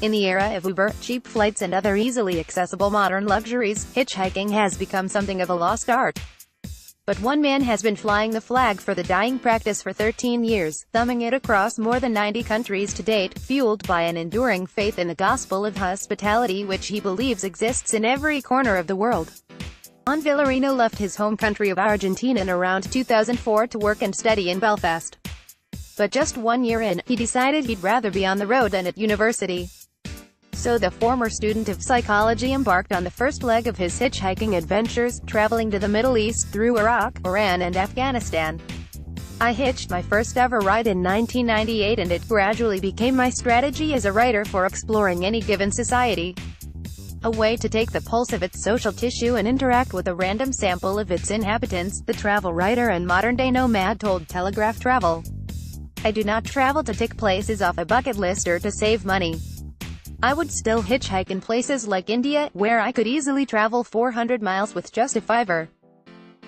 In the era of Uber, cheap flights and other easily accessible modern luxuries, hitchhiking has become something of a lost art. But one man has been flying the flag for the dying practice for 13 years, thumbing it across more than 90 countries to date, fueled by an enduring faith in the gospel of hospitality which he believes exists in every corner of the world. Juan Villarino left his home country of Argentina in around 2004 to work and study in Belfast. But just 1 year in, he decided he'd rather be on the road than at university. So the former student of psychology embarked on the first leg of his hitchhiking adventures, traveling to the Middle East through Iraq, Iran and Afghanistan. I hitched my first ever ride in 1998 and it gradually became my strategy as a writer for exploring any given society. A way to take the pulse of its social tissue and interact with a random sample of its inhabitants, the travel writer and modern-day nomad told Telegraph Travel. I do not travel to tick places off a bucket list or to save money. I would still hitchhike in places like India, where I could easily travel 400 miles with just a $5.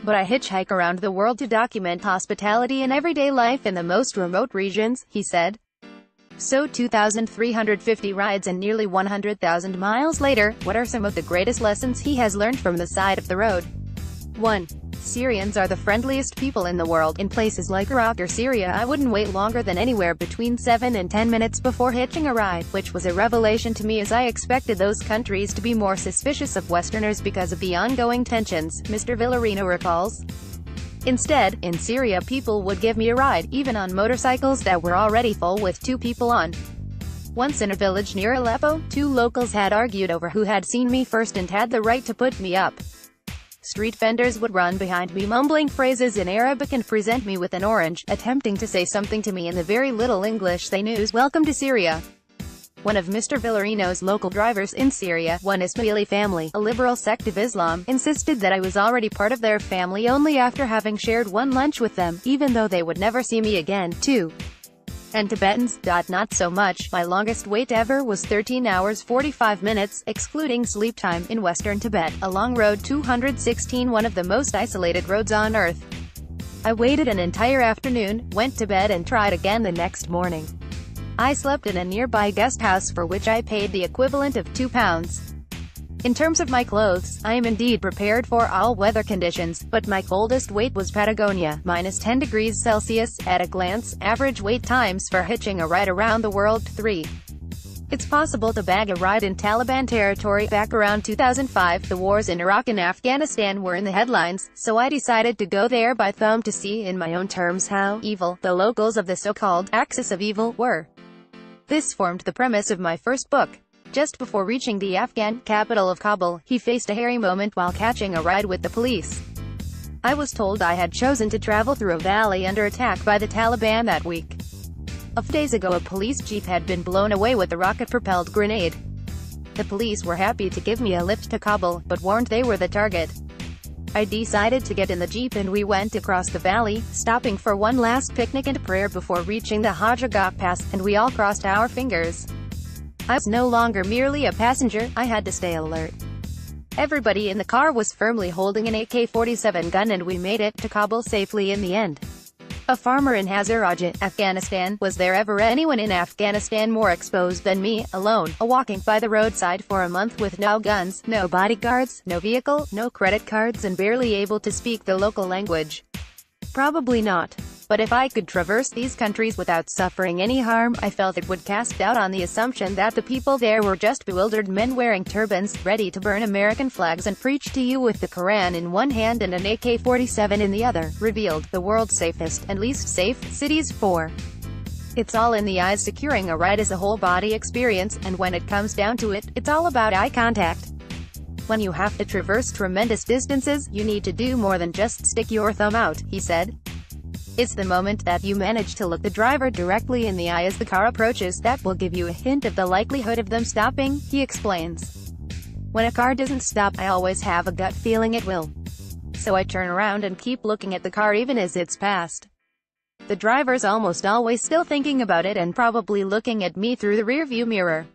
But I hitchhike around the world to document hospitality and everyday life in the most remote regions, he said. So 2,350 rides and nearly 100,000 miles later, what are some of the greatest lessons he has learned from the side of the road? 1. Syrians are the friendliest people in the world. In places like Iraq or Syria, I wouldn't wait longer than anywhere between 7 and 10 minutes before hitching a ride, which was a revelation to me as I expected those countries to be more suspicious of Westerners because of the ongoing tensions, Mr. Villarino recalls. Instead, in Syria people would give me a ride, even on motorcycles that were already full with 2 people on. Once in a village near Aleppo, 2 locals had argued over who had seen me first and had the right to put me up. Street vendors would run behind me mumbling phrases in Arabic and present me with an orange, attempting to say something to me in the very little English they knew. Welcome to Syria. One of Mr. Villarino's local drivers in Syria, one Ismaili family, a liberal sect of Islam, insisted that I was already part of their family only after having shared one lunch with them, even though they would never see me again. 2. And Tibetans, not so much. My longest wait ever was 13 hours 45 minutes, excluding sleep time, in western Tibet, along Road 216, one of the most isolated roads on Earth. I waited an entire afternoon, went to bed and tried again the next morning. I slept in a nearby guest house for which I paid the equivalent of £2. In terms of my clothes, I am indeed prepared for all weather conditions, but my coldest wait was Patagonia, -10 degrees Celsius. At a glance, average wait times for hitching a ride around the world. 3. It's possible to bag a ride in Taliban territory. Back around 2005, the wars in Iraq and Afghanistan were in the headlines, so I decided to go there by thumb to see in my own terms how evil the locals of the so-called axis of evil were. This formed the premise of my first book. Just before reaching the Afghan capital of Kabul, he faced a hairy moment while catching a ride with the police. I was told I had chosen to travel through a valley under attack by the Taliban that week. A few days ago a police jeep had been blown away with a rocket-propelled grenade. The police were happy to give me a lift to Kabul, but warned they were the target. I decided to get in the jeep and we went across the valley, stopping for one last picnic and prayer before reaching the Hajjagak Pass, and we all crossed our fingers. I was no longer merely a passenger, I had to stay alert. Everybody in the car was firmly holding an AK-47 gun and we made it to Kabul safely in the end. A farmer in Hazarajat, Afghanistan. Was there ever anyone in Afghanistan more exposed than me, alone, walking by the roadside for a month with no guns, no bodyguards, no vehicle, no credit cards and barely able to speak the local language? Probably not. But if I could traverse these countries without suffering any harm, I felt it would cast doubt on the assumption that the people there were just bewildered men wearing turbans, ready to burn American flags and preach to you with the Quran in one hand and an AK-47 in the other, revealed the world's safest and least safe cities. 4. It's all in the eyes. Securing a ride is a whole-body experience, and when it comes down to it, it's all about eye contact. When you have to traverse tremendous distances, you need to do more than just stick your thumb out, he said. It's the moment that you manage to look the driver directly in the eye as the car approaches that will give you a hint of the likelihood of them stopping, he explains. When a car doesn't stop, I always have a gut feeling it will. So I turn around and keep looking at the car even as it's passed. The driver's almost always still thinking about it and probably looking at me through the rearview mirror.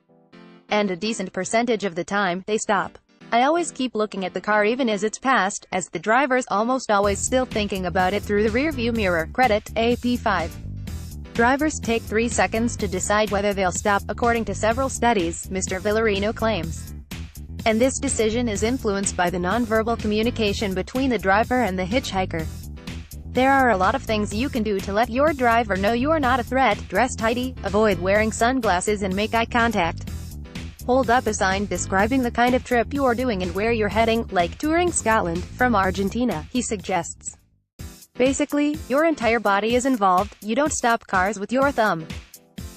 And a decent percentage of the time, they stop. I always keep looking at the car even as it's passed, as the driver's almost always still thinking about it through the rearview mirror. Credit, AP5. Drivers take 3 seconds to decide whether they'll stop, according to several studies, Mr. Villarino claims. And this decision is influenced by the nonverbal communication between the driver and the hitchhiker. There are a lot of things you can do to let your driver know you're not a threat. Dress tidy, avoid wearing sunglasses and make eye contact. Hold up a sign describing the kind of trip you're doing and where you're heading, like touring Scotland from Argentina, he suggests. Basically, your entire body is involved. You don't stop cars with your thumb.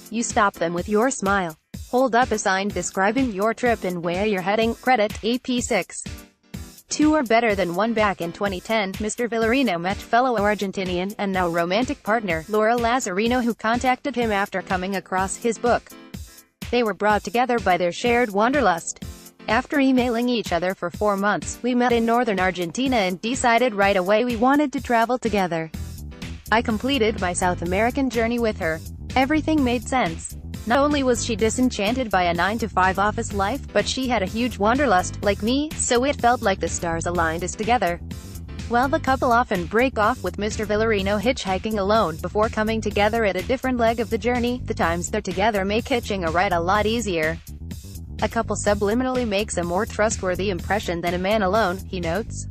You stop them with your smile. Hold up a sign describing your trip and where you're heading. Credit, AP6. Two are better than one. Back in 2010, Mr. Villarino met fellow Argentinian, and now romantic partner, Laura Lazarino, who contacted him after coming across his book. They were brought together by their shared wanderlust. After emailing each other for 4 months, we met in northern Argentina and decided right away we wanted to travel together. I completed my South American journey with her. Everything made sense. Not only was she disenchanted by a 9-to-5 office life, but she had a huge wanderlust, like me, so it felt like the stars aligned us together. While the couple often break off with Mr. Villarino hitchhiking alone before coming together at a different leg of the journey, the times they're together make hitching a ride a lot easier. A couple subliminally makes a more trustworthy impression than a man alone, he notes.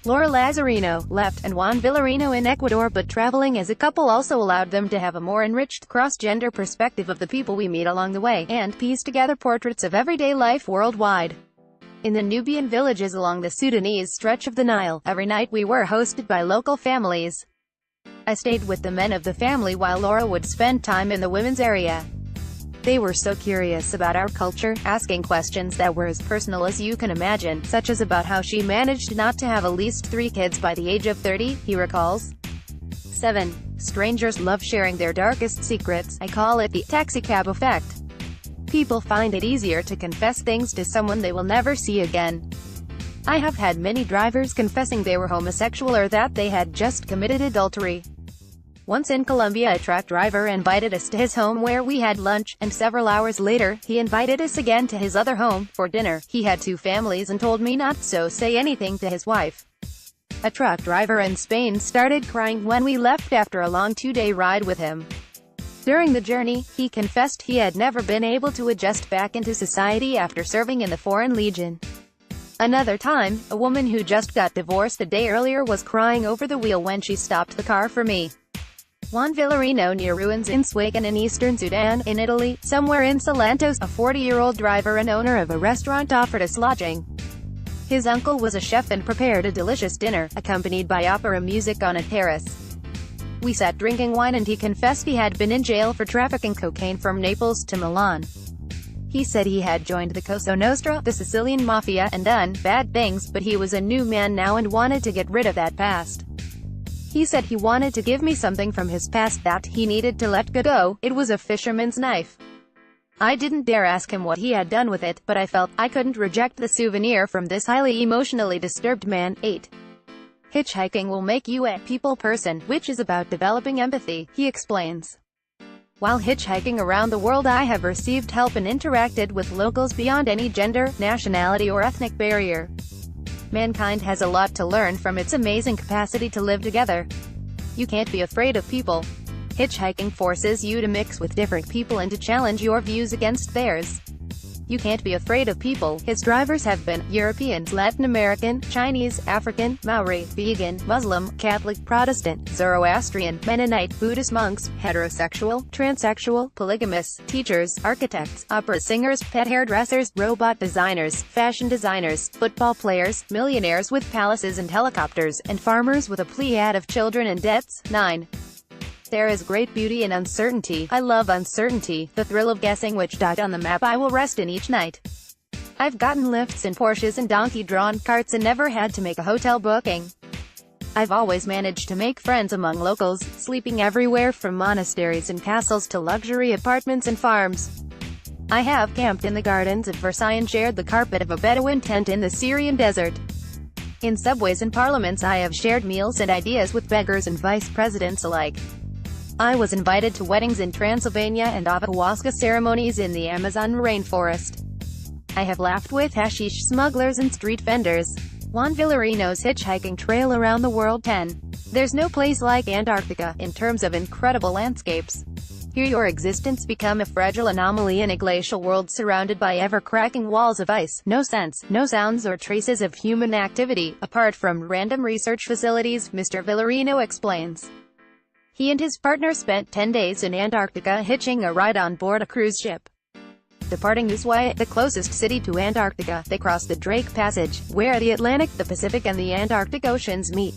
Laura Lazarino left and Juan Villarino in Ecuador, but traveling as a couple also allowed them to have a more enriched cross-gender perspective of the people we meet along the way, and piece together portraits of everyday life worldwide. In the Nubian villages along the Sudanese stretch of the Nile, every night we were hosted by local families. I stayed with the men of the family while Laura would spend time in the women's area. They were so curious about our culture, asking questions that were as personal as you can imagine, such as about how she managed not to have at least 3 kids by the age of 30, he recalls. 7. Strangers love sharing their darkest secrets. I call it the taxicab effect. People find it easier to confess things to someone they will never see again. I have had many drivers confessing they were homosexual or that they had just committed adultery. Once in Colombia, a truck driver invited us to his home where we had lunch, and several hours later, he invited us again to his other home, for dinner. He had 2 families and told me not to say anything to his wife. A truck driver in Spain started crying when we left after a long 2-day ride with him. During the journey, he confessed he had never been able to adjust back into society after serving in the Foreign Legion. Another time, a woman who just got divorced a day earlier was crying over the wheel when she stopped the car for me. Juan Villarino near ruins in Swagan in eastern Sudan, in Italy, somewhere in Salantos, a 40-year-old driver and owner of a restaurant offered us lodging. His uncle was a chef and prepared a delicious dinner, accompanied by opera music on a terrace. We sat drinking wine and he confessed he had been in jail for trafficking cocaine from Naples to Milan. He said he had joined the Cosa Nostra, the Sicilian mafia, and done bad things, but he was a new man now and wanted to get rid of that past. He said he wanted to give me something from his past that he needed to let go. It was a fisherman's knife. I didn't dare ask him what he had done with it, but I felt I couldn't reject the souvenir from this highly emotionally disturbed man. 8. Hitchhiking will make you a people person, which is about developing empathy, he explains. While hitchhiking around the world, I have received help and interacted with locals beyond any gender, nationality or ethnic barrier. Mankind has a lot to learn from its amazing capacity to live together. You can't be afraid of people. Hitchhiking forces you to mix with different people and to challenge your views against theirs. You can't be afraid of people. His drivers have been European, Latin American, Chinese, African, Maori, vegan, Muslim, Catholic, Protestant, Zoroastrian, Mennonite, Buddhist monks, heterosexual, transsexual, polygamous, teachers, architects, opera singers, pet hairdressers, robot designers, fashion designers, football players, millionaires with palaces and helicopters, and farmers with a pleiad of children and debts. 9. There is great beauty in uncertainty. I love uncertainty, the thrill of guessing which dot on the map I will rest in each night. I've gotten lifts in Porsches and donkey-drawn carts and never had to make a hotel booking. I've always managed to make friends among locals, sleeping everywhere from monasteries and castles to luxury apartments and farms. I have camped in the gardens of Versailles and shared the carpet of a Bedouin tent in the Syrian desert. In subways and parliaments I have shared meals and ideas with beggars and vice presidents alike. I was invited to weddings in Transylvania and ayahuasca ceremonies in the Amazon rainforest. I have laughed with hashish smugglers and street vendors. Juan Villarino's hitchhiking trail around the world. 10. There's no place like Antarctica, in terms of incredible landscapes. Here your existence become a fragile anomaly in a glacial world surrounded by ever-cracking walls of ice. No sense, no sounds or traces of human activity, apart from random research facilities, Mr. Villarino explains. He and his partner spent 10 days in Antarctica hitching a ride on board a cruise ship. Departing Ushuaia, the closest city to Antarctica, they crossed the Drake Passage, where the Atlantic, the Pacific and the Antarctic Oceans meet.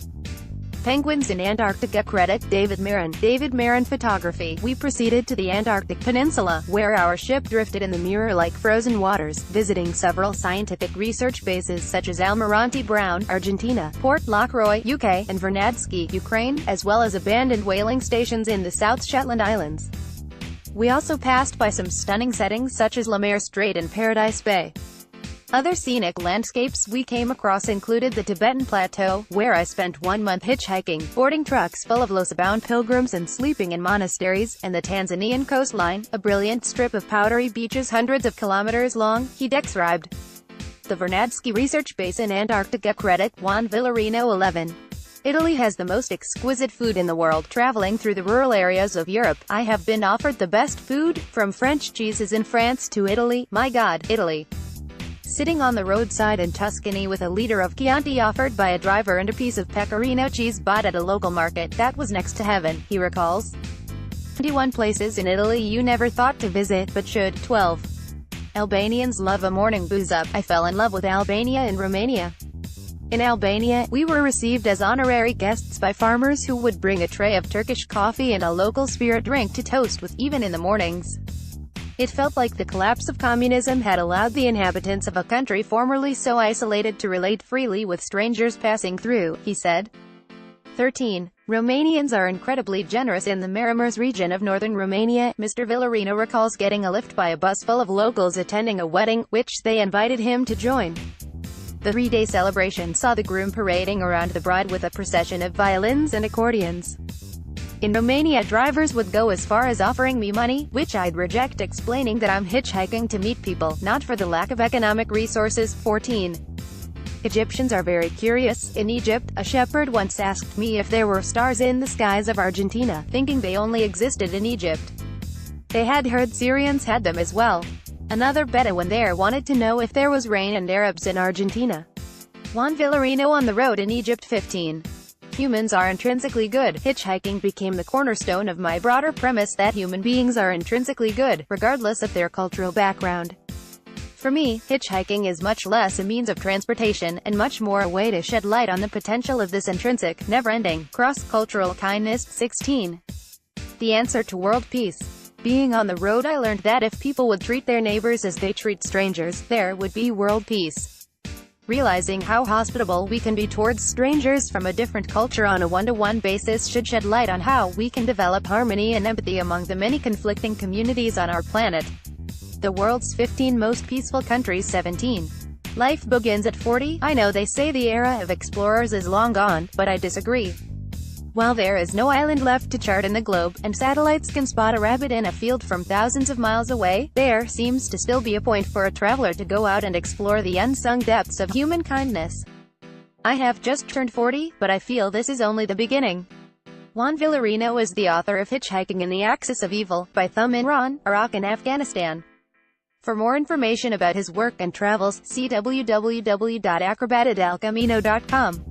Penguins in Antarctica. Credit David Marin Photography. We proceeded to the Antarctic Peninsula, where our ship drifted in the mirror-like frozen waters, visiting several scientific research bases such as Almirante Brown, Argentina, Port Lockroy, UK, and Vernadsky, Ukraine, as well as abandoned whaling stations in the South Shetland Islands. We also passed by some stunning settings such as Lemaire Strait and Paradise Bay. Other scenic landscapes we came across included the Tibetan Plateau, where I spent 1 month hitchhiking, boarding trucks full of Lhasa-bound pilgrims and sleeping in monasteries, and the Tanzanian coastline, a brilliant strip of powdery beaches hundreds of kilometers long, he described. The Vernadsky Research Base in Antarctica. Credit Juan Villarino 11. Italy has the most exquisite food in the world. Traveling through the rural areas of Europe, I have been offered the best food, from French cheeses in France to Italy. My God, Italy. Sitting on the roadside in Tuscany with a liter of Chianti offered by a driver and a piece of pecorino cheese bought at a local market, that was next to heaven, he recalls. 21 places in Italy you never thought to visit, but should. 12. Albanians love a morning booze-up. I fell in love with Albania and Romania. In Albania, we were received as honorary guests by farmers who would bring a tray of Turkish coffee and a local spirit drink to toast with, even in the mornings. It felt like the collapse of communism had allowed the inhabitants of a country formerly so isolated to relate freely with strangers passing through, he said. 13. Romanians are incredibly generous. In the Maramureș region of northern Romania, Mr. Villarino recalls getting a lift by a bus full of locals attending a wedding, which they invited him to join. The 3-day celebration saw the groom parading around the bride with a procession of violins and accordions. In Romania, drivers would go as far as offering me money, which I'd reject, explaining that I'm hitchhiking to meet people, not for the lack of economic resources. 14. Egyptians are very curious. In Egypt, a shepherd once asked me if there were stars in the skies of Argentina, thinking they only existed in Egypt. They had heard Syrians had them as well. Another Bedouin there wanted to know if there was rain and Arabs in Argentina. Juan Villarino on the road in Egypt. 15. Humans are intrinsically good. Hitchhiking became the cornerstone of my broader premise that human beings are intrinsically good, regardless of their cultural background. For me, hitchhiking is much less a means of transportation, and much more a way to shed light on the potential of this intrinsic, never-ending, cross-cultural kindness. 16. The answer to world peace. Being on the road, I learned that if people would treat their neighbors as they treat strangers, there would be world peace. Realizing how hospitable we can be towards strangers from a different culture on a one-to-one basis should shed light on how we can develop harmony and empathy among the many conflicting communities on our planet. The world's 15 most peaceful countries. 17. Life begins at 40. I know they say the era of explorers is long gone, but I disagree. While there is no island left to chart in the globe, and satellites can spot a rabbit in a field from thousands of miles away, there seems to still be a point for a traveler to go out and explore the unsung depths of human kindness. I have just turned 40, but I feel this is only the beginning. Juan Villarino is the author of Hitchhiking in the Axis of Evil, by Thumb in Iran, Iraq and Afghanistan. For more information about his work and travels, see www.acrobatadalcamino.com.